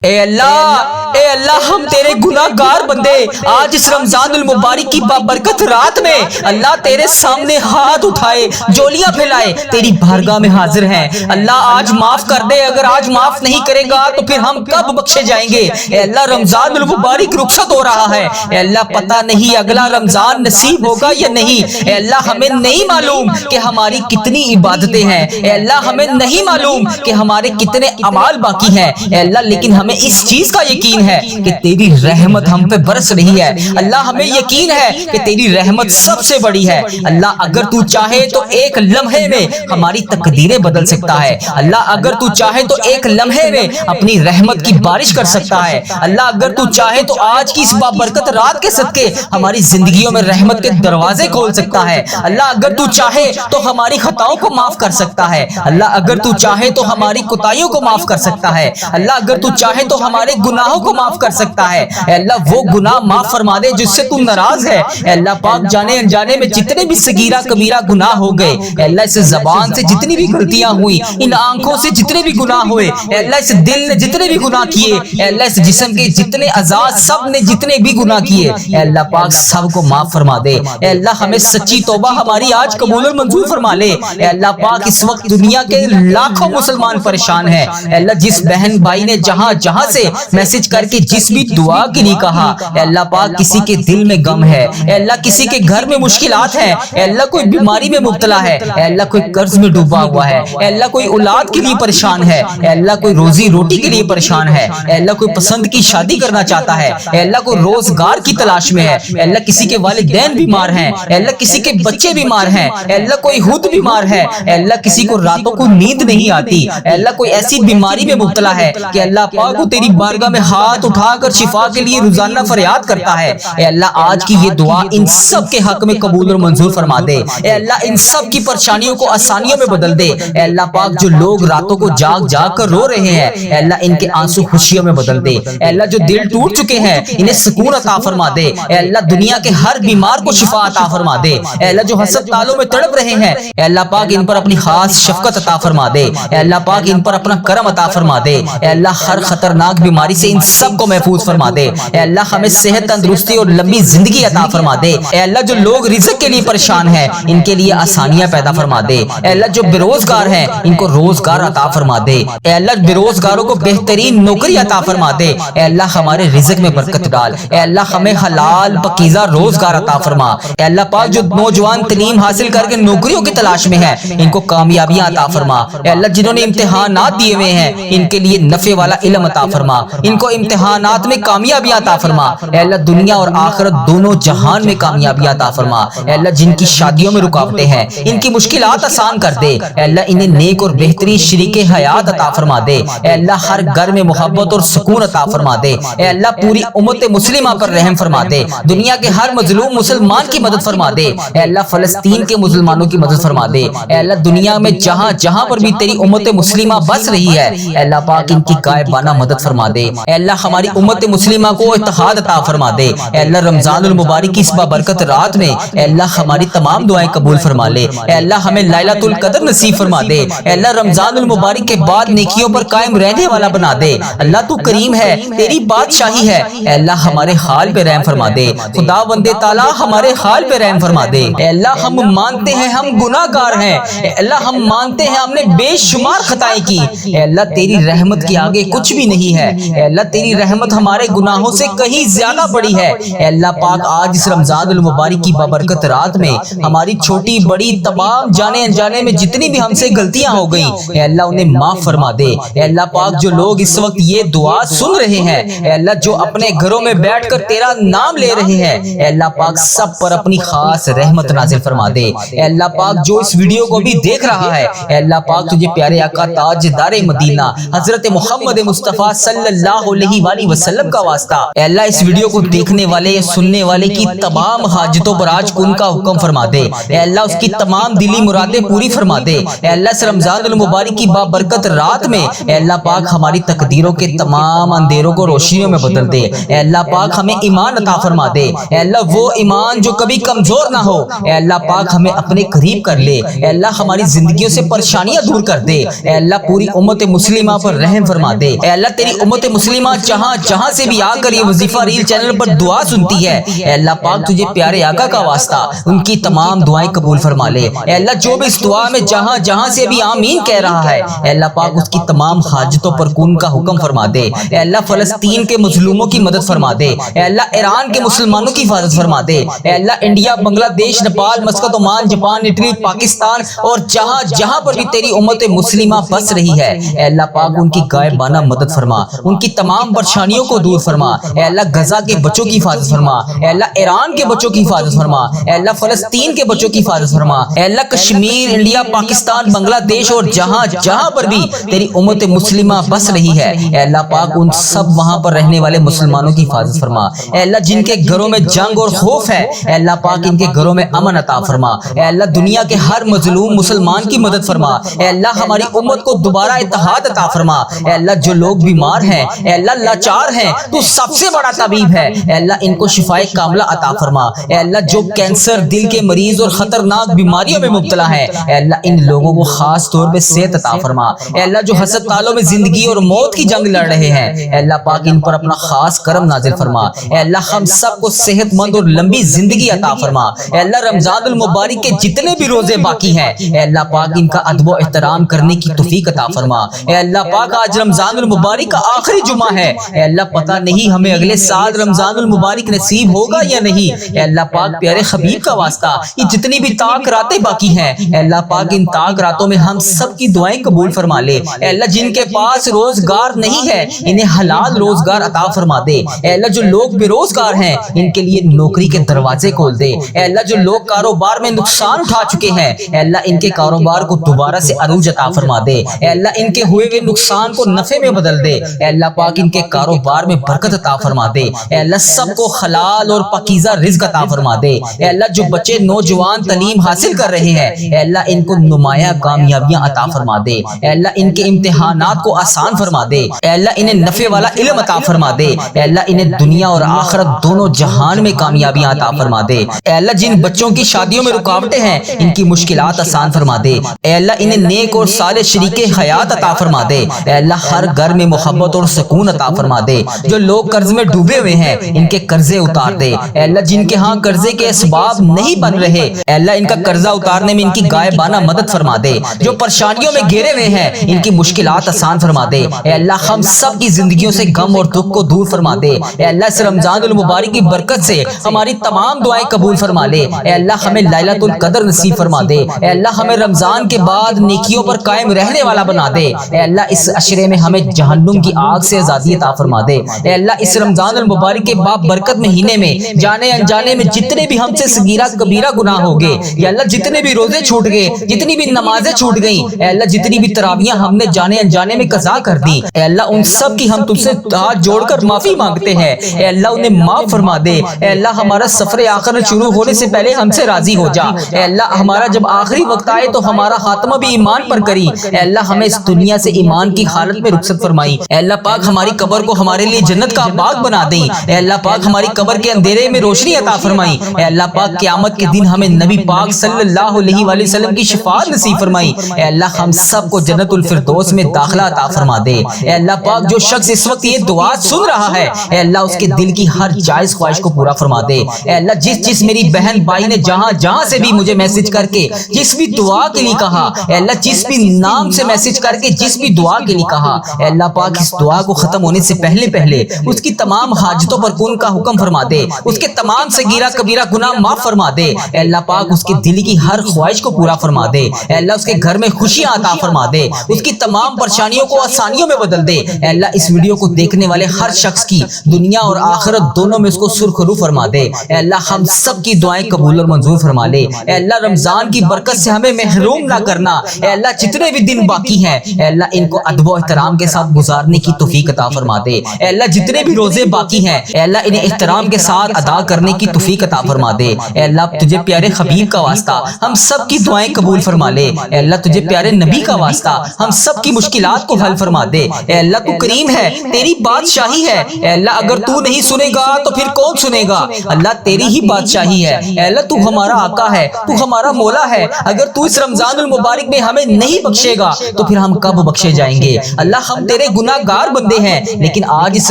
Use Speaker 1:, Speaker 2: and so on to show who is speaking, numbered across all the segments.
Speaker 1: اے اللہ ہم تیرے گناہگار بندے آج اس رمضان المبارک کی بابرکت رات میں اللہ تیرے سامنے ہاتھ اٹھائے جولیاں پھیلائے تیری بارگاہ میں حاضر ہیں۔ اللہ آج معاف کر دے، اگر آج معاف نہیں کرے گا تو پھر ہم کب بخشے جائیں گے؟ اے اللہ رمضان المبارک رخصت ہو رہا ہے، اے اللہ پتہ نہیں اگلا رمضان نصیب ہوگا یا نہیں۔ اے اللہ ہمیں نہیں معلوم کہ ہماری کتنی عبادتیں ہیں، اے اللہ ہمیں نہیں معلوم کہ ہمارے کتنے اعمال باقی ہیں، اے اللہ لیکن ہمیں اس چیز کا یقین ہے کہ تیری رحمت ہم پہ برس رہی ہے۔ اللہ ہمیں یقین ہے کہ تیری رحمت سب سے بڑی ہے۔ اللہ اگر تو چاہے تو ایک لمحے میں ہماری تقدیریں بدل سکتا ہے۔ اللہ اگر تو چاہے تو ایک لمحے میں اپنی رحمت کی بارش کر سکتا ہے۔ اللہ اگر تو چاہے تو آج کی اس بابرکت رات کے صدقے ہماری زندگیوں میں رحمت کے دروازے کھول سکتا ہے۔ اللہ اگر تو چاہے تو ہماری خطاؤں کو معاف کر سکتا ہے۔ اللہ اگر تو چاہے تو ہماری کوتاہیوں کو معاف کر سکتا ہے۔ اللہ اگر تو چاہے تو ہمارے گناہوں کو معاف کر سکتا ہے۔ اے اللہ وہ گناہ معاف فرما دے جس سے تو ناراض ہے۔ اے اللہ پاک جانے انجانے میں جتنے بھی صغیرہ کبیرہ گناہ ہو گئے، اے اللہ اس زبان سے جتنی بھی غلطیاں ہوئی، ان آنکھوں سے جتنے بھی گناہ ہوئے، اے اللہ اس دل نے جتنے بھی گناہ کیے، اے اللہ اس جسم کے جتنے اعضاء سب نے جتنے بھی گناہ کیے، اے اللہ پاک سب کو معاف فرما دے۔ اے اللہ ہمیں سچی توبہ ہماری آج قبول اور منظور فرما لے۔ اے اللہ پاک اس وقت دنیا کے لاکھوں مسلمان پریشان ہیں، اے اللہ جس بہن بھائی نے جہاں جہاں سے میسج کر کے جس بھی دعا کے لیے کہا، اے اللہ پاک کسی کے دل میں غم ہے، اے اللہ کسی کے گھر میں مشکلات ہیں، اے اللہ کوئی بیماری میں مبتلا ہے، اے اللہ کوئی قرض میں ڈوبا ہوا ہے، اے اللہ کوئی اولاد کے لیے پریشان ہے، اے اللہ کوئی روزی روٹی کے لیے پریشان ہے، اے اللہ کوئی پسند کی شادی کرنا چاہتا ہے، اے اللہ کوئی روزگار کی تلاش میں ہے، اے اللہ کسی کے والدین بیمار ہیں، اے اللہ کسی کے بچے بیمار ہیں، اے اللہ کوئی خود بیمار ہے، اے اللہ کسی کو راتوں کو نیند نہیں آتی، اے اللہ کوئی ایسی بیماری میں مبتلا ہے کہ اللہ پاک وہ تیری بارگاہ میں ہاتھ اٹھا کر شفا کے لیے روزانہ فریاد کرتا ہے۔ اے اللہ آج کی یہ دعا ان سب کے حق میں قبول اور منظور فرما دے۔ اے اللہ ان سب کی پریشانیوں کو آسانیوں میں بدل دے۔ اے اللہ پاک جو لوگ راتوں کو جاگ جاگ کر رو رہے ہیں، اے اللہ ان کے آنسو خوشیوں میں بدل دے۔ اے اللہ جو دل ٹوٹ چکے ہیں انہیں سکون عطا فرما دے۔ اے اللہ دنیا کے ہر بیمار کو شفا عطا فرما دے۔ اے اللہ جو ہسپتالوں میں تڑپ رہے ہیں، اے اللہ پاک ان پر اپنی خاص شفقت عطا فرما دے۔ اے اللہ پاک ان پر اپنا کرم عطا فرما دے۔ اے اللہ ہر خطرناک بیماری سے ان سب کو محفوظ فرما دے۔ اے اللہ ہمیں صحت تندرستی اور لمبی زندگی عطا فرما دے۔ اے اللہ جو لوگ رزق کے لیے پریشان ہیں ان کے لیے آسانیاں پیدا فرما دے۔ اے اللہ جو بے روزگار ہیں ان کو روزگار عطا فرما دے۔ اے اللہ بے روزگاروں کو بہترین نوکری عطا فرما دے۔ اے اللہ ہمارے رزق میں برکت ڈال۔ اے اللہ ہمیں حلال پاکیزہ روزگار عطا فرما۔ اے اللہ پاک جو نوجوان تعلیم حاصل کر کے نوکریوں کی تلاش میں ہیں ان کو کامیابیاں عطا فرما۔ اے اللہ جنہوں نے امتحانات دیے ہوئے ہیں ان کے لیے نفع والا علم عطا فرما، ان کو امتحانات میں کامیابیاں عطا فرما۔ اے اللہ دنیا اور آخرت دونوں جہان میں کامیابیاں عطا فرما۔ اے اللہ جن کی شادیوں میں رکاوٹیں ہیں ان کی مشکلات آسان کر دے۔ اے اللہ انہیں نیک اور بہترین شریک حیات عطا فرما دے۔ اے اللہ ہر گھر میں محبت اور سکون عطا فرما دے۔ اے اللہ پوری امت مسلمہ پر رحم فرما دے۔ دنیا کے ہر مظلوم مسلمان کی مدد فرما دے۔ اے اللہ فلسطین کے مسلمانوں کی مدد فرما دے۔ اے اللہ دنیا میں جہاں جہاں پر بھی تیری امت مسلمہ بس رہی ہے، اے اللہ پاک ان کی غائبانہ مدد فرما دے۔ اے اللہ ہماری امت مسلمہ کو اتحاد عطا فرما دے۔ اے اللہ رمضان المبارک کی اس بابرکت رات میں اے اللہ ہماری تمام دعائیں قبول فرما لے۔ اے اللہ ہمیں لیلۃ القدر نصیب فرما دے۔ اے اللہ رمضان المبارک کے بعد نیکیوں پر قائم رہنے والا بنا دے۔ اللہ تو کریم ہے، تیری بادشاہی ہے، اے اللہ ہمارے حال پہ رحم فرما دے۔ خدا بندے تعالیٰ ہمارے حال پہ رحم فرما دے۔ اے اللہ ہم مانتے ہیں ہم گناہ گار ہیں، اے اللہ ہم مانتے ہیں ہم نے بے شمار خطائیں کی، اے اللہ تیری رحمت کے آگے کچھ بھی نہیں ہے۔ اے اللہ تیری رحمت ہمارے گناہوں سے کہیں زیادہ بڑی ہے۔ اے اللہ پاک آج اس رمضان المبارک کی بابرکت رات میں ہماری چھوٹی بڑی تمام جانے انجانے میں جتنی بھی ہم سے غلطیاں ہو گئیں، اے اللہ انہیں معاف فرما دے۔ اے اللہ پاک جو لوگ اس وقت یہ دعا سن رہے ہیں، اے اللہ جو اپنے گھروں میں بیٹھ کر تیرا نام لے رہے ہیں، اے اللہ پاک سب پر اپنی خاص رحمت نازل فرما دے۔ اے اللہ پاک جو اس ویڈیو کو بھی دیکھ رہا ہے، اے اللہ پاک تجھے پیارے آقا تاجدار مدینہ حضرت محمد مصطفیٰ صلی اللہ علیہ وآلہ وسلم کا واسطہ، اے اللہ اس ویڈیو کو دیکھنے والے سننے والے کی تمام حاجتوں پر آج کن کا حکم فرما دے۔ اے اللہ اس کی تمام دلی مرادیں پوری فرما دے۔ اے اللہ اس رمضان المبارک کی بابرکت رات میں اے اللہ پاک ہماری تقدیروں کے تمام اندھیروں کو روشنیوں میں بدل دے۔ اے اللہ پاک ہمیں ایمان عطا فرما دے۔ اے اللہ وہ ایمان جو کبھی کمزور نہ ہو، اے اللہ پاک ہمیں اپنے قریب کر لے۔ اے اللہ ہماری زندگیوں سے پریشانیاں دور کر دے۔ اے اللہ پوری امت مسلمہ پر رحم فرما دے۔ اے اللہ اللہ تیری امت مسلمہ جہاں جہاں سے بھی آ کر یہ وظیفہ ریل چینل پر دعا سنتی ہے، اے اللہ پاک تجھے پیارے آقا کا واسطہ ان کی تمام دعائیں قبول فرما لے۔ اے اللہ جو بھی اس دعا میں جہاں جہاں سے بھی آمین کہہ رہا ہے، اے اللہ پاک اس کی تمام حاجتوں پر کون کا حکم فرما دے۔ اے اللہ فلسطین کے مظلوموں کی مدد فرما دے، اے اللہ ایران کے مسلمانوں کی حفاظت فرما دے، اے اللہ انڈیا، بنگلہ دیش، Nepal, Muscat, Oman, Japan, Italy, Pakistan اور جہاں جہاں پر بھی تیری امت مسلمہ بس رہی ہے، اے اللہ پاک ان کی غائبانہ مدد فرما، ان کی تمام پریشانیوں کو دور فرما۔ اے اللہ غزہ کے بچوں کی حفاظت فرما، اے اللہ ایران کے بچوں کی حفاظت فرما، اے اللہ فلسطین کے بچوں کی حفاظت فرما، اے اللہ کشمیر، انڈیا، پاکستان، بنگلہ دیش اور جہاں جہاں پر بھی تیری امت مسلمہ بس رہی ہے، اے اللہ پاک ان سب وہاں پر رہنے والے مسلمانوں کی حفاظت فرما۔ اے اللہ جن کے گھروں میں جنگ اور خوف ہے، اے اللہ پاک ان کے گھروں میں امن عطا فرما۔ اے اللہ دنیا کے ہر مظلوم مسلمان کی مدد فرما۔ اے اللہ ہماری امت کو دوبارہ اتحاد عطا فرما۔ اے اللہ جو لوگ بیمار ہیں، اے اللہ لاچار ہیں، تو سب سے بڑا طبیب ہے، اے اللہ ان کو شفائے کاملہ عطا فرما۔ اے اللہ جو کینسر، دل کے مریض اور خطرناک بیماریوں میں مبتلا ہے، اے اللہ ان لوگوں کو خاص طور پہ صحت عطا فرما۔ اے اللہ جو ہسپتالوں میں زندگی اور موت کی جنگ لڑ رہے ہیں، اے اللہ پاک ان پر اپنا خاص کرم نازل فرما۔ اے اللہ ہم سب کو صحت مند اور لمبی زندگی عطا فرما۔ اے اللہ رمضان المبارک کے جتنے بھی روزے باقی ہیں، اے اللہ پاک ان کا ادب و احترام کرنے کی توفیق عطا فرما۔ اے اللہ پاک آج رمضان المبارک کا آخری جمعہ ہے، اے اللہ پتہ نہیں ہمیں اگلے سال رمضان المبارک نصیب ہوگا یا نہیں، اے اللہ پاک پیارے حبیب کا واسطہ یہ جتنی بھی طاق راتیں باقی ہیں، اے اللہ پاک ان طاق راتوں میں ہم سب کی دعائیں قبول فرما لے۔ اے اللہ جن کے پاس روزگار نہیں ہے انہیں حلال روزگار عطا فرما دے۔ اے اللہ جو لوگ بے روزگار ہیں ان کے لیے نوکری کے دروازے کھول دے۔ اے اللہ جو لوگ کاروبار میں نقصان اٹھا چکے ہیں، اے اللہ ان کے کاروبار کو دوبارہ سے عروج عطا فرما دے۔ اے اللہ ان کے ہوئے ہوئے نقصان کو نفع میں بدل دے۔ اے اللہ پاک ان کے کاروبار میں برکت عطا فرما دے۔ اے اللہ سب کو حلال اور پاکیزہ رزق عطا فرما دے۔ اے اللہ جو بچے نوجوان تعلیم حاصل کر رہے ہیں، اے اللہ ان کو نمایاں کامیابیاں عطا فرما دے۔ اے اللہ ان کے امتحانات کو آسان فرما دے۔ اے اللہ انہیں نفع والا علم عطا فرما دے۔ اے اللہ انہیں دنیا اور آخرت دونوں جہان میں کامیابیاں عطا فرما دے۔ اے اللہ جن بچوں کی شادیوں میں رکاوٹیں ہیں ان کی مشکلات آسان فرما دے۔ اے اللہ انہیں نیک اور صالح شریک حیات عطا فرما دے۔ اے اللہ ہر گھر میں محبت اور سکون عطا فرما دے۔ جو لوگ قرض میں ڈوبے ہوئے ہیں ان کے قرضے اتار دے۔ اے اللہ جن کے ہاں قرضے کے اسباب نہیں بن رہے، اے اللہ ان کا قرضہ اتارنے میں ان کی غائبانہ مدد فرما دے۔ جو پریشانیوں میں گھرے ہوئے ہیں ان کی مشکلات آسان فرما دے۔ اے اللہ ہم سب کی زندگیوں سے غم اور دکھ کو دور فرما دے۔ اے اللہ اس رمضان المبارک کی برکت سے ہماری تمام دعائیں قبول فرما لے۔ اے اللہ ہمیں لیلۃ القدر نصیب فرما دے۔ اے اللہ ہمیں رمضان کے بعد نیکیوں پر قائم رہنے والا بنا دے۔ اے اللہ اس عشرے میں ہمیں جہنم کی آگ سے آزادی عطا فرما دے۔ اے اللہ اس رمضان المبارک کے بابرکت مہینے میں جانے انجانے میں جتنے بھی ہم سے صغیرہ کبیرہ گناہ ہو گئے، یا اللہ جتنے بھی روزے چھوٹ گئے، جتنی بھی نمازیں چھوٹ گئیں، اے اللہ جتنی بھی تراویحیں ہم نے جانے انجانے میں قضا کر دی، اے اللہ ان سب کی ہم تم سے ہاتھ جوڑ کر معافی مانگتے ہیں۔ اے اللہ انہیں معاف فرما دے۔ اے اللہ ہمارا سفر آخرت شروع ہونے سے پہلے ہم سے راضی ہو جا۔ اے اللہ ہمارا جب آخری وقت آئے تو ہمارا خاتمہ بھی ایمان پر کری۔ اے اللہ ہمیں اس دنیا سے ایمان کی حالت میں رخصت فرمائی۔ اے اللہ پاک ہماری قبر کو ہمارے لیے جنت کا باغ بنا دیں۔ اے اللہ پاک ہماری قبر کے اندھیرے میں روشنی عطا فرمائی۔ اے اللہ پاک قیامت کے دن ہمیں نبی پاک صلی اللہ علیہ وآلہ وسلم کی شفاعت نصیب فرمائی۔ اے اللہ ہم سب کو جنت الفردوس میں داخلہ عطا فرما دے۔ اے اللہ پاک جو شخص اس وقت یہ دعا سن رہا ہے، اے اللہ اس کے دل کی ہر جائز خواہش کو پورا فرما دے۔ اے اللہ جس میری بہن بھائی نے جہاں جہاں سے بھی مجھے میسج کر کے جس بھی دعا کے لیے کہا، اے اللہ جس بھی نام سے میسج کر کے جس بھی دعا کے لیے کہا، اے اللہ پاک اس دعا کو ختم ہونے سے پہلے اس کی تمام حاجتوں پر کون کا حکم فرما دے، اس کے تمام صغیرہ کبیرہ گناہ معاف فرما دے۔ اے اللہ پاک اس کے دل کی ہر خواہش کو پورا فرما دے۔ اے اللہ اس کے گھر میں خوشیاں عطا فرما دے، اس کی تمام پریشانیوں کو آسانیوں میں بدل دے۔ اے اللہ اس ویڈیو کو دیکھنے والے ہر شخص کی دنیا اور آخرت دونوں میں اس کو سرخرو فرما دے۔ اے اللہ ہم سب کی دعائیں قبول اور منظور فرما لے۔ اے اللہ رمضان کی برکت سے ہمیں محروم نہ کرنا۔ اے اللہ جتنے بھی دن باقی ہیں اے اللہ ان کو ادب و احترام کے ساتھ گزارنے کی توفیق عطا فرما دے۔ اے اللہ جتنے بھی روزے باقی ہیں اے اللہ انہیں احترام کے ساتھ ادا کرنے کی توفیق عطا فرما دے۔ اے اللہ تجھے پیارے حبیب کا واسطہ ہم سب کی دعائیں قبول فرما لے۔ اے اللہ تجھے پیارے نبی کا واسطہ ہم سب کی مشکلات کو حل فرما دے۔ اے اللہ تو کریم ہے، تیری بادشاہی ہے۔ اے اللہ اگر تو نہیں سنے گا تو پھر کون سنے گا؟ اللہ تیری ہی بادشاہی ہے۔ اے اللہ تو ہمارا آقا ہے، تو ہمارا مولا ہے۔ اگر تو اس رمضان المبارک میں ہمیں نہیں بخشے گا تو پھر ہم کب بخشے جائیں گے؟ اللہ ہم تیرے گناہگار بندے ہیں، لیکن آج اس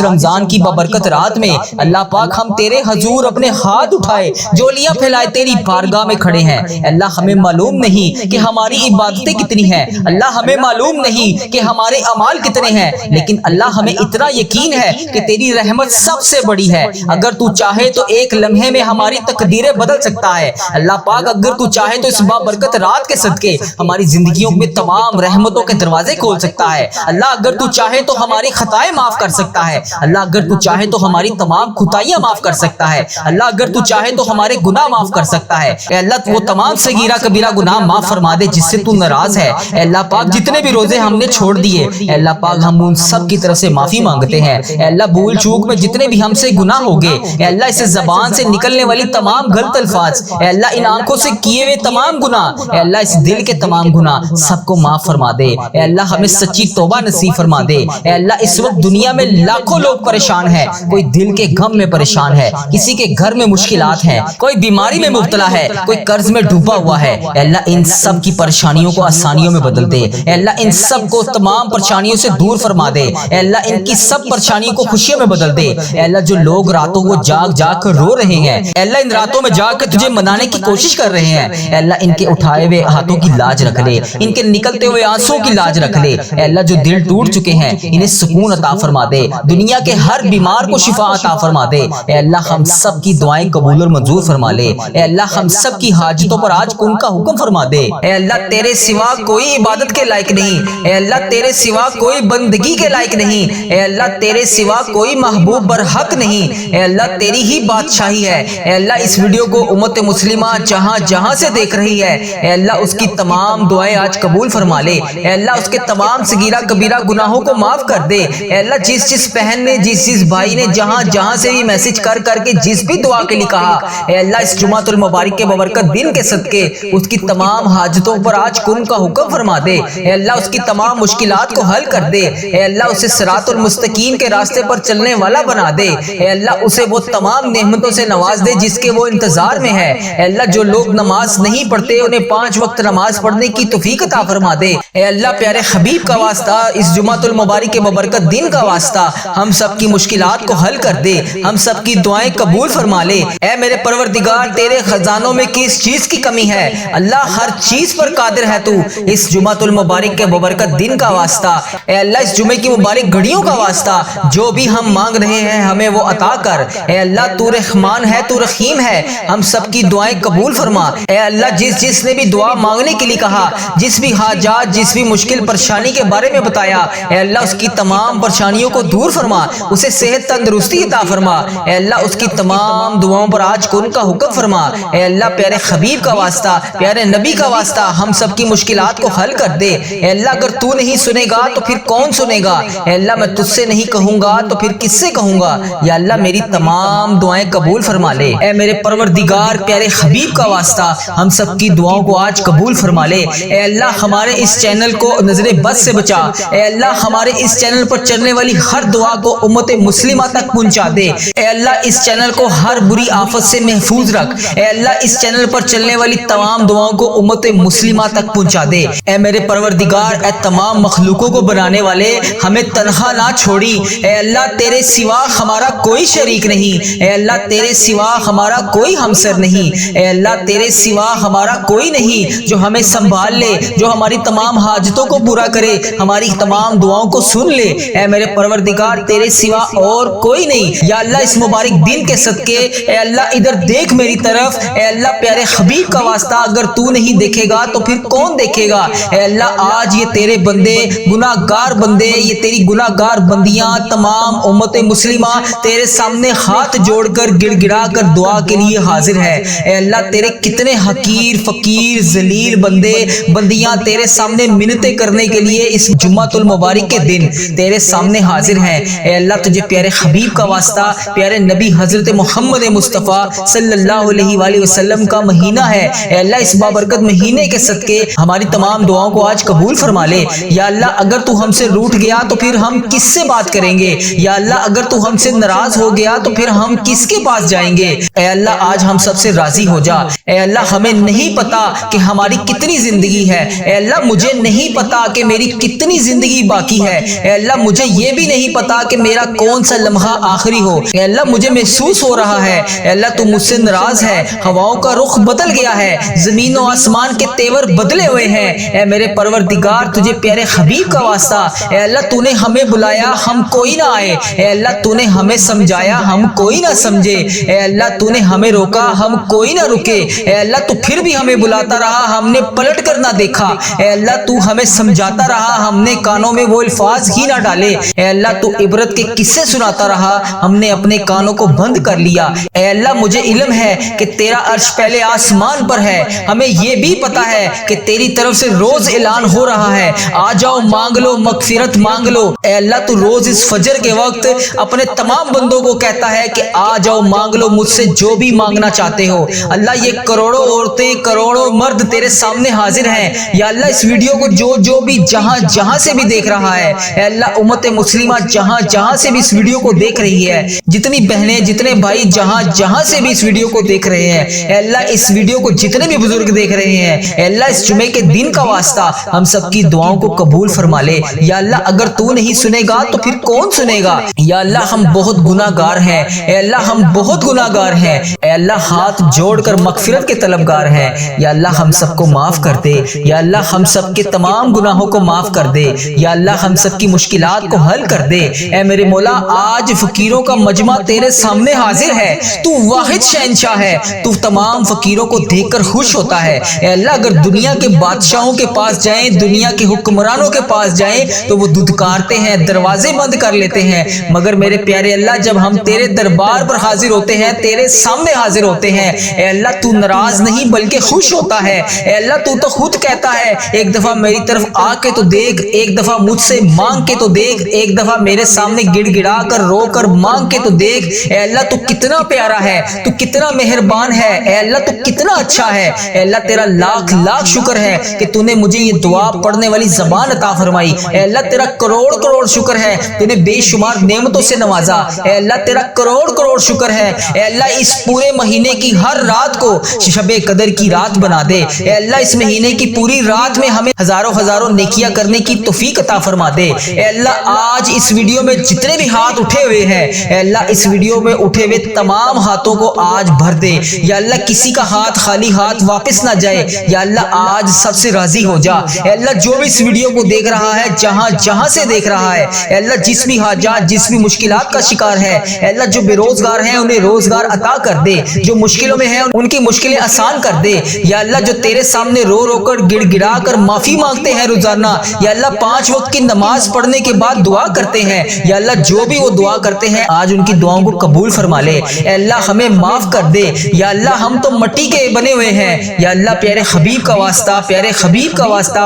Speaker 1: رمضان کی بابرکت رات میں اللہ پاک ہم تیرے حضور اپنے ہاتھ اٹھائے جولیاں پھیلائے تیری بارگاہ میں کھڑے ہیں۔ اللہ ہمیں معلوم نہیں کہ ہماری عبادتیں کتنی ہیں، اللہ ہمیں معلوم نہیں کہ ہمارے اعمال کتنے ہیں، لیکن اللہ ہمیں اتنا یقین ہے کہ تیری رحمت سب سے بڑی ہے۔ اگر تو چاہے تو ایک لمحے میں ہماری تقدیریں بدل سکتا ہے۔ اللہ پاک اگر تو چاہے تو اس بابرکت رات کے صدقے ہماری زندگیوں میں تمام رحمتوں کے دروازے کھول سکتا ہے۔ اللہ اگر تو چاہے تو ہماری خطائیں معاف کر سکتا ہے۔ اللہ اگر تو چاہے تو ہماری تمام خطائیاں معاف کر سکتا ہے۔ اللہ اگر تو چاہے تو ہمارے گناہ معاف کر سکتا ہے۔ اے اللہ وہ تمام صغیرہ کبیرہ گناہ معاف فرما دے جس سے تو ناراض ہے۔ اے اللہ پاک جتنے بھی روزے ہم نے چھوڑ دیے، اے اللہ پاک ہم ان سب کی طرف سے معافی مانگتے ہیں۔ اے اللہ بھول چوک میں جتنے بھی ہم سے گناہ ہو گئے، اے اللہ اس زبان سے نکلنے والی تمام غلط الفاظ، اے اللہ ان آنکھوں سے کیے ہوئے تمام گناہ، اے اللہ اس دل کے تمام گناہ سب کو معاف فرما دے۔ اے اللہ ہمیں سچی توبہ نصیب فرما دے۔ اے اللہ اس وقت دنیا میں لاکھوں لوگ پریشان ہیں، کوئی دل کے غم میں پریشان ہے، کسی کے گھر میں مشکلات ہیں، کوئی بیماری میں مبتلا ہے، کوئی قرض میں ڈوبا ہوا ہے۔ اے اللہ ان سب کی پریشانیوں کو آسانیوں میں بدل دے۔ اے اللہ ان سب کو تمام پریشانیوں سے دور فرما دے۔ اے اللہ ان کی سب پریشانیوں کو خوشیوں میں بدل دے۔ اے اللہ جو لوگ راتوں کو جاگ جاگ کر رو رہے ہیں، اے اللہ ان راتوں میں جاگ کر تجھے منانے کی کوشش کر رہے ہیں، اے اللہ ان کے اٹھائے ہوئے ہاتھوں کی لاج رکھ لے، ان کے نکلتے ہوئے آنسوں کی لاج رکھ لے۔ اے اللہ جو دل ٹوٹ چکے ہیں انہیں سکون عطا فرما دے، دنیا کے ہر بیمار کو شفا عطا فرما دے۔ اے اللہ ہم سب کی دعائیں قبول اور منظور فرما لے۔ اے اللہ ہم سب کی حاجتوں پر آج کن کا حکم فرما دے۔ اے اللہ تیرے سوا کوئی عبادت کے لائق نہیں، اے اللہ تیرے سوا کوئی بندگی کے لائق نہیں، اے اللہ تیرے سوا کوئی محبوب برحق نہیں، اے اللہ تیری ہی بادشاہی ہے۔ اے اللہ اس ویڈیو کو امت مسلمہ جہاں جہاں سے دیکھ رہی ہے، اے اللہ اس کی تمام دعائیں آج قبول فرما لے۔ اے اللہ اس کے تمام صغیرہ کبیرہ گناہوں کو معاف کر دے۔ اے اللہ جس بہن نے جس بھائی نے جہاں جہاں سے بھی میسج کر کے جس بھی دعا کے لیے کہا، اے اللہ اس جمعۃ المبارک کے بابرکت دن کے صدقے اس کی تمام حاجتوں پر آج کن کا حکم فرما دے۔ اے اللہ اس کی تمام مشکلات کو حل کر دے۔ اے اللہ اسے صراط المستقیم کے راستے پر چلنے والا بنا دے۔ اے اللہ اسے وہ تمام نعمتوں سے نواز دے جس کے وہ انتظار میں ہے۔ اے اللہ جو لوگ نماز نہیں پڑھتے انہیں 5 وقت نماز پڑھنے کی توفیق عطا فرما دے۔ اے اللہ پیارے حبیب کا واسطہ، اس جمعۃ المبارک کے بابرکت دن کا واسطہ ہم سب کی مشکلات کو حل کر دے، ہم سب کی دعائیں قبول فرما لے۔ اے میرے پروردگار تیرے خزانوں میں کس چیز کی کمی ہے؟ اللہ ہر چیز پر قادر ہے تو۔ اس جمعۃ المبارک کے بابرکت دن کا واسطہ، اے اللہ اس جمعے کی مبارک گھڑیوں کا واسطہ جو بھی ہم مانگ رہے ہیں ہمیں وہ عطا کر۔ اے اللہ تو رحمان ہے، تو رحیم ہے، ہم سب کی دعائیں قبول فرما۔ اے اللہ جس نے بھی دعا مانگنے کے لیے کہا، جس بھی حاجات جس بھی مشکل پریشانی کے بارے میں بتایا، اے اللہ اس کی تمام پریشانیوں کو دور فرما، اسے صحت تندرستی عطا فرما۔ اے اللہ اس کی تمام دعاؤں پر آج کن کا حکم فرما۔ اے اللہ پیارے حبیب کا واسطہ، پیارے نبی کا واسطہ ہم سب کی مشکلات کو حل کر دے۔ اے اللہ اگر تو نہیں سنے گا تو پھر کون سنے گا؟ اے اللہ میں تجھ سے نہیں کہوں گا تو پھر کس سے کہوں گا؟ یا اللہ میری تمام دعائیں قبول فرما لے۔ اے میرے پروردگار پیارے حبیب کا واسطہ ہم سب کی دعاؤں کو آج قبول فرما لے۔ اے اللہ ہمارے اس چینل کو نظر بد سے بچا۔ اے اللہ ہمارے اس چینل پر چلنے والی ہر دعا کو امت مسلمہ تک پہنچا دے۔ اے اللہ اس چینل کو ہر بری آفت سے محفوظ رکھ۔ اے اللہ اس چینل پر چلنے والی تمام دعاؤں کو امت مسلمہ تک پہنچا دے۔ اے میرے پروردگار اے تمام مخلوقوں کو بنانے والے ہمیں تنہا نہ چھوڑی۔ اے اللہ تیرے سوا ہمارا کوئی شریک نہیں۔ اے اللہ تیرے سوا ہمارا کوئی ہمسر نہیں۔ اے اللہ تیرے سوا ہمارا کوئی نہیں جو ہمیں سنبھال لے، جو ہماری تمام حاجتوں کو پورا کرے، ہماری تمام دعاؤں کو سن لے۔ اے میرے پروردگار تیرے سوا اور کوئی نہیں۔ یا اللہ اس مبارک دن کے صدقے اے اللہ ادھر دیکھ میری طرف۔ اے اللہ پیارے حبیب کا واسطہ اگر تو نہیں دیکھے گا تو پھر کون دیکھے گا؟ اے اللہ آج یہ تیرے بندے گناہ گار بندے، یہ تیری گناہ گار بندیاں تمام امت مسلمہ تیرے سامنے ہاتھ جوڑ کر گڑ گڑا کر دعا کے لیے حاضر ہے۔ اے اللہ تیرے کتنے حقیر فقیر ذلیل بندے بندیاں تیرے سامنے منتیں کرنے کے لیے اس جمعۃ المبارک کے دن تیرے سامنے حاضر ہیں۔ اے اللہ تجھے پیارے حبیب کا واسطہ، پیارے نبی حضرت محمد مصطفیٰ صلی اللہ علیہ وآلہ وسلم کا مہینہ ہے۔ اے اللہ اس بابرکت مہینے کے صدقے ہماری تمام دعاؤں کو آج قبول فرما لے۔ یا اللہ اگر تو ہم سے روٹھ گیا تو پھر ہم کس سے بات کریں گے؟ یا اللہ اگر تو ہم سے ناراض ہو گیا تو پھر ہم کس کے پاس جائیں گے؟ اے اللہ آج ہم سب سے راضی ہو جا۔ اے اللہ ہمیں نہیں پتا کہ ہماری کتنی زندگی ہے، اے اللہ مجھے نہیں پتا کہ میری کتنی زندگی باقی ہے، اے اللہ مجھے یہ بھی نہیں پتا کہ میرا کون سا لمحہ آخری ہو، اے اللہ مجھے محسوس ہو رہا ہے اے اللہ تو مجھ سے ناراض ہے، ہواؤں کا رخ بدل گیا ہے، زمین و آسمان کے تیور بدلے ہوئے ہیں، اے میرے پروردگار تجھے پیارے حبیب کا واسطہ، اے اللہ تو نے ہمیں بلایا ہم کوئی نہ آئے، اے اللہ تو نے ہمیں سمجھایا ہم کوئی نہ سمجھے، اے اللہ تو نے ہمیں روکا ہم کوئی نہ رکے، اے اللہ تو پھر بھی ہمیں بلاتا رہا ہم نے پلٹ کر نہ دیکھا، اے اللہ تو ہمیں سمجھاتا رہا ہم نے کانوں میں وہ الفاظ ہی نہ ڈالے، اے اللہ تو عبرت کے قصے سناتا رہا ہم نے اپنے کانوں کو بند کر لیا، اے اللہ مجھے علم ہے کہ تیرا عرش پہلے آسمان پر ہے، ہمیں یہ بھی پتا ہے کہ تیری طرف سے روز اعلان ہو رہا ہے آ جاؤ مانگ لو مغفرت مانگ لو، اے اللہ تو روز اس فجر کے وقت اپنے تمام بندوں کو کہتا ہے کہ آ جاؤ مانگ لو مجھ سے جو بھی مانگنا چاہتے ہو، اللہ یہ کروڑوں عورتیں کروڑوں مرد تیرے سامنے حاضر ہیں، یا اللہ اس ویڈیو کو جو بھی جہاں سے بھی دیکھ رہا ہے، اے اللہ امت مسلمہ جہاں سے بھی اس ویڈیو کو دیکھ رہی ہے، جتنی بہنیں جتنے بھائی جہاں سے بھی اس ویڈیو کو دیکھ رہے ہیں، اے اللہ اس ویڈیو کو جتنے بھی بزرگ دیکھ رہے ہیں، اے اللہ اس جمعے کے دن کا واسطہ ہم سب کی دعاؤں کو قبول فرما لے، یا اللہ اگر تو نہیں سنے گا تو پھر کون سنے گا، یا اللہ ہم بہت گناہ گار ہیں، اے اللہ ہم بہت گناہ گار ہیں، اے اللہ ہاتھ جوڑ کر مغفرت کے طلبگار ہیں، یا اللہ ہم سب کو معاف کر دے، یا اللہ ہم سب کے تمام گناہوں کو معاف کر دے، یا اللہ ہم سب کی مشکلات کو حل کر دے، اے میرے مولا آج فقیروں کا مجمع تیرے سامنے حاضر ہے، تو واحد شہنشاہ ہے، تو تمام فقیروں کو دیکھ کر خوش ہوتا ہے، اے اللہ اگر دنیا کے بادشاہوں کے پاس جائیں دنیا کے حکمرانوں کے پاس جائیں تو وہ دھتکارتے ہیں دروازے بند کر لیتے ہیں، مگر میرے پیارے اللہ جب ہم تیرے دربار پر حاضر ہوتے ہیں تیرے سامنے حاضر ہوتے ہیں، اے اللہ تو ناراض نہیں بلکہ خوش ہوتا ہے، اے اللہ تو خود کہتا ہے ایک دفعہ میری طرف آ کے تو دیکھ، ایک دفعہ مجھ سے مانگ کے تو دیکھ، ایک دفعہ میرے سامنے گڑ گڑا کر رو کر مانگ کے تو دیکھ، اے اللہ تو کتنا پیارا ہے، تو کتنا مہربان ہے، اے اللہ تو کتنا اچھا ہے، اے اللہ تیرا لاکھ شکر ہے کہ تو نے مجھے یہ دعا پڑھنے والی زبان عطا فرمائی، اے اللہ تیرا کروڑ شکر ہے تو نے بے شمار نعمتوں سے نوازا، اے اللہ تیرا کروڑ شکر ہے، اے اللہ اس پورے مہینے کی ہر رات کو شب قدر کی رات بنا دے، اے اللہ اس مہینے کی پوری رات میں ہمیں ہزاروں نیکیاں کرنے کی توفیق عطا فرما دے، اے اللہ آج اس ویڈیو میں جتنے بھی ہاتھ اٹھے ہوئے ہیں اے اللہ اس ویڈیو میں اٹھے ہوئے تمام ہاتھوں کو آج بھر دے، یا اللہ کسی کا ہاتھ خالی ہاتھ واپس نہ جائے، یا اللہ آج سب سے راضی ہو جا، اے اللہ جو بھی اس ویڈیو کو دیکھ رہا ہے جہاں سے دیکھ رہا ہے، اے اللہ جس بھی حاجات جس بھی مشکلات کا شکار ہے، اے اللہ جو بے روزگار ہیں انہیں روزگار عطا کر دے، جو مشکلوں میں ہیں ان کی مشکلیں آسان کر دے، یا اللہ جو تیرے سامنے رو کر گڑ گڑا کر معافی مانگتے ہیں روزانہ، یا اللہ 5 وقت کی نماز پڑھنے کے بعد دعا کرتے ہیں، یا اللہ جو بھی وہ دعا کرتے ہیں آج ان کی دعاؤں کو قبول فرما لے، اے اللہ ہمیں معاف کر دے، یا اللہ ہم تو مٹی کے بنے ہوئے ہیں، یا اللہ پیارے حبیب کا واسطہ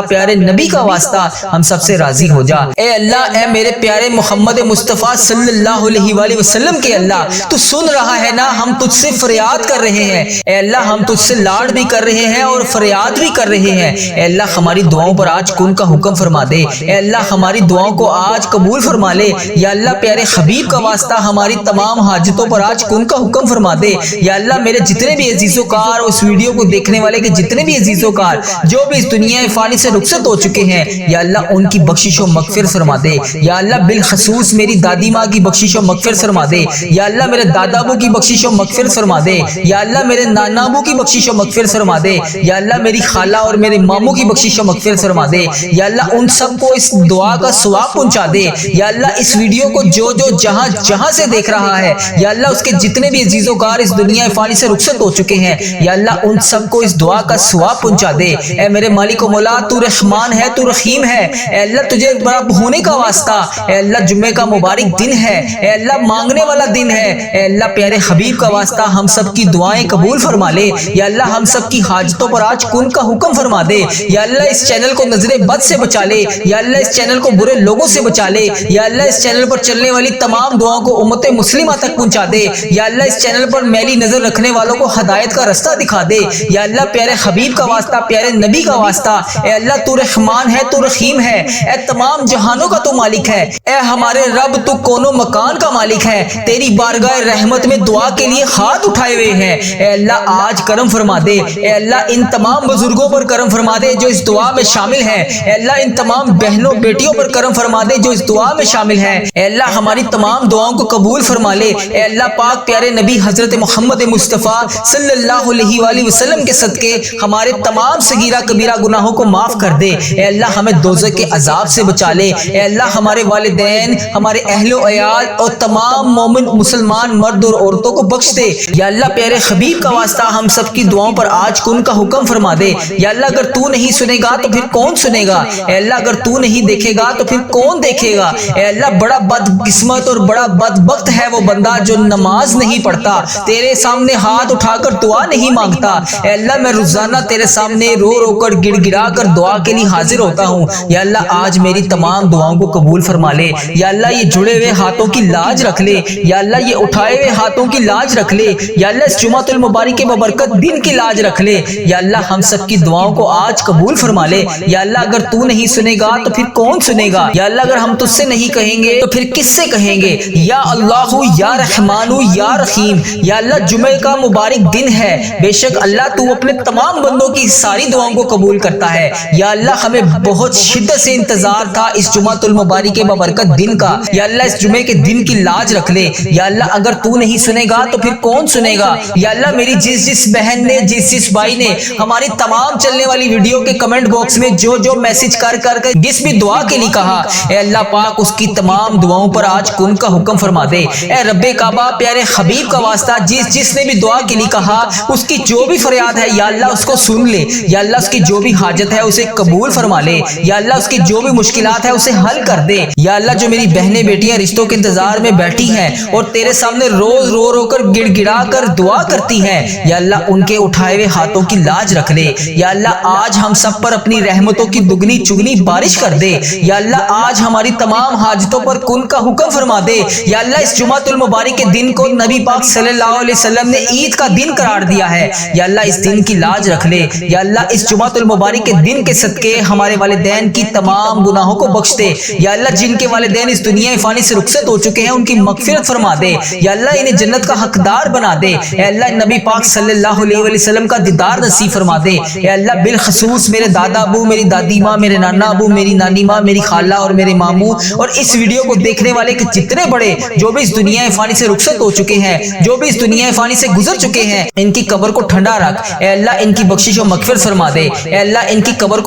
Speaker 1: پیارے نبی کا واسطہ ہم سب سے راضی ہو جا، اے اللہ اے میرے پیارے محمد مصطفیٰ صلی اللہ علیہ وآلہ وسلم کے اللہ تو سن رہا ہے نا، ہم تجھ سے فریاد کر رہے ہیں، اے اللہ ہم تجھ سے لاڈ بھی کر رہے ہیں اور فریاد بھی کر رہے ہیں، اے اللہ ہماری دعاؤں پر آج کن کا حکم فرما دے، اے اللہ ہماری دعاؤں کو آج قبول فرما لے، یا اللہ پیارے حبیب کا واسطہ ہماری تمام حاجتوں پر آج کن کا حکم فرما دے، یا اللہ میرے جتنے بھی عزیزوں کار اس ویڈیو کو دیکھنے والے کے جتنے بھی عزیزوں کار جو بھی اس دنیا فانی سے رخصت ہو چکے ہیں، یا اللہ ان کی بخشش و مغفرت فرما دے، یا اللہ بالخصوص میری دادی ماں کی بخشش و مغفرت فرما دے، یا اللہ میرے دادا ابو کی بخشش و مغفرت فرما دے، یا اللہ میرے نانا ابو کی بخشش و مغفرت فرما دے، یا اللہ میری خالہ اور میرے ماموں کی بخشش و مغفرت فرما دے، یا اللہ ان سب کو اس دعا کا ثواب پہنچا دے، یا اللہ اس ویڈیو کو جو جہاں سے دیکھ رہا ہے، یا اللہ اس کے جتنے بھی عزیزوں کار اس دنیا فانی سے رخصت ہو چکے ہیں، یا اللہ ان سب کو اس دعا کا ثواب پہنچا دے، اے میرے مالک و مولا تو رحمان ہے تو رحیم ہے، اے اللہ تجھے بڑا ہونے کا واسطہ، اے اللہ جمعے کا مبارک دن ہے، اے اللہ مانگنے والا دن ہے، اے اللہ پیارے حبیب کا واسطہ ہم سب کی دعائیں قبول فرما لے، یا اللہ ہم سب کی حاجتوں پر آج کن کا حکم فرما دے، یا اللہ اس چینل کو نظر بد سے بچا لے، یا اللہ اس چینل کو برے لوگوں سے بچا لے، یا اللہ اس چینل پر چلنے والی تمام دعاؤں کو امت مسلمہ تک پہنچا دے، یا اللہ اس چینل پر میلی نظر رکھنے والوں کو ہدایت کا رستہ دکھا دے، یا اللہ پیارے حبیب کا واسطہ پیارے نبی کا واسطہ، اے اللہ تو رحمان ہے تو رحیم ہے، اے تمام جہانوں کا تو مالک ہے، اے ہمارے رب تو کونوں مکان کا مالک ہے، تیری بارگاہ رحمت میں دعا کے لیے ہاتھ اٹھائے ہوئے ہیں۔ اے اللہ آج کرم فرما دے، اے اللہ ان تمام بزرگوں پر کرم فرما دے جو اس دعا میں شامل ہیں، اے اللہ ان تمام بہنوں بیٹیوں پر کرم فرما دے جو اس دعا میں شامل ہیں، اے اللہ ہماری تمام دعاؤں کو قبول فرما لے۔ اے اللہ پاک پیارے نبی حضرت محمد مصطفیٰ صلی اللہ علیہ وآلہ وسلم کے صدقے ہمارے تمام صغیرہ کبیرہ گناہوں کو معاف کر دے۔ اے اللہ ہمیں دوزخ کے عذاب سے بچا لے۔ اے اللہ ہمارے والدین، ہمارے اہل و عیال اور تمام مومن مسلمان مرد اور عورتوں کو بخش دے۔ یا اللہ پیارے حبیب کا واسطہ ہم سب کی دعاؤں پر آج کن کا حکم فرما دے۔ یا اللہ اگر تو نہیں سنے گا تو پھر کون سنے گا؟ اے اللہ اگر تو نہیں دیکھے گا تو پھر کون دیکھے گا؟ اے اللہ بڑا بدقسمت اور بڑا بدبخت ہے وہ بندہ جو نماز نہیں پڑھتا، تیرے سامنے ہاتھ اٹھا کر دعا نہیں مانگتا۔ اے اللہ میں روزانہ تیرے سامنے رو رو کر گڑ گڑا کر دعا کے لیے حاضر ہوتا ہوں۔ یا اللہ آج میری تمام دعاؤں کو قبول فرما لے۔ یا اللہ یہ جڑے ہوئے ہاتھوں کی لاج رکھ لے، یا اللہ یہ اٹھائے ہوئے ہاتھوں کی لاج رکھ لے، یا اللہ اس جمعۃ المبارک کے ببرکت دن کی لاج رکھ لے۔ یا اللہ ہم سب کی دعاؤں کو آج قبول فرما لے۔ یا اللہ اگر تو نہیں سنے گا تو پھر کون سنے گا؟ یا اللہ اگر ہم تجھ سے نہیں کہیں گے تو پھر کس سے کہیں گے؟ یا اللہ یا رحمان یا رحیم، یا اللہ جمعہ کا مبارک دن ہے، بے شک اللہ تو اپنے تمام بندوں کی ساری دعاؤں کو قبول کرتا ہے۔ یا اللہ ہمیں بہت شدت سے انتظار تھا اس جمعۃ المبارک کے ببرکت دن کا۔ یا اللہ اس جمعے کے دن کی لاج رکھ لے۔ یا اللہ اگر تو نہیں سنے گا تو پھر کون سنے گا؟ یا اللہ میری جس بہن نے، جس بھائی نے ہماری تمام چلنے والی ویڈیو کے کمنٹ باکس میں جو میسج کر جس بھی دعا کے لیے کہا، اے اللہ پاک اس کی تمام دعاؤں پر آج کن کا حکم فرما دے۔ اے رب کعبہ پیارے حبیب کا واسطہ جس نے بھی دعا کے لیے کہا اس کی جو بھی فریاد ہے یا اللہ اس کو سن لے۔ یا اللہ اس کی جو بھی حاجت ہے اسے قبول فرما لے۔ یا اللہ اس کی جو بھی مشکلات ہے اسے حل کر دے۔ یا اللہ جو میری بہنیں بیٹیاں رشتوں کے انتظار میں بیٹھی ہیں اور تیرے سامنے روز رو رو کر گڑ گڑا کر دعا کرتی ہیں، یا اللہ ان کے اٹھائے ہوئے ہاتھوں کی لاج رکھ لے۔ یا اللہ آج ہم سب پر اپنی رحمتوں کی دگنی چگنی بارش کر دے۔ یا اللہ آج ہماری تمام حاجتوں پر کن کا حکم فرما دے۔ یا اللہ اس جمعۃ المبارک کے دن کو نبی پاک صلی اللہ علیہ وسلم نے عید کا دن قرار دیا ہے، یا اللہ اس دن کی لاج رکھ لے۔ یا اللہ اس جمعۃ المبارک کے دن کے صدقے ہمارے والدین کی تمام گناہوں کو بخش دے۔ یا اللہ جن کے والدین اس دنیا فانی سے رخصت ہو چکے ہیں ان کی مغفرت فرما دے۔ یا اللہ انہیں جنت کا حقدار بنا دے۔ اے اللہ نبی پاک صلی اللہ علیہ وسلم کا دیدار نصیب فرما دے۔ اے اللہ بالخصوص میرے دادا ابو، میری دادی ماں، میرے نانا ابو، میری نانی ماں، میری خالہ اور میرے ماموں اور اس ویڈیو کو دیکھنے والے کے جتنے بڑے جو بھی اس دنیا فانی سے رخصت ہو چکے ہیں، جو بھی اس دنیا فانی سے گزر چکے ہیں، ان کی قبر کو ٹھنڈا رکھ۔ اے اللہ ان کی بخشش و مغفرت فرما دے۔ اے اللہ ان کی قبر کو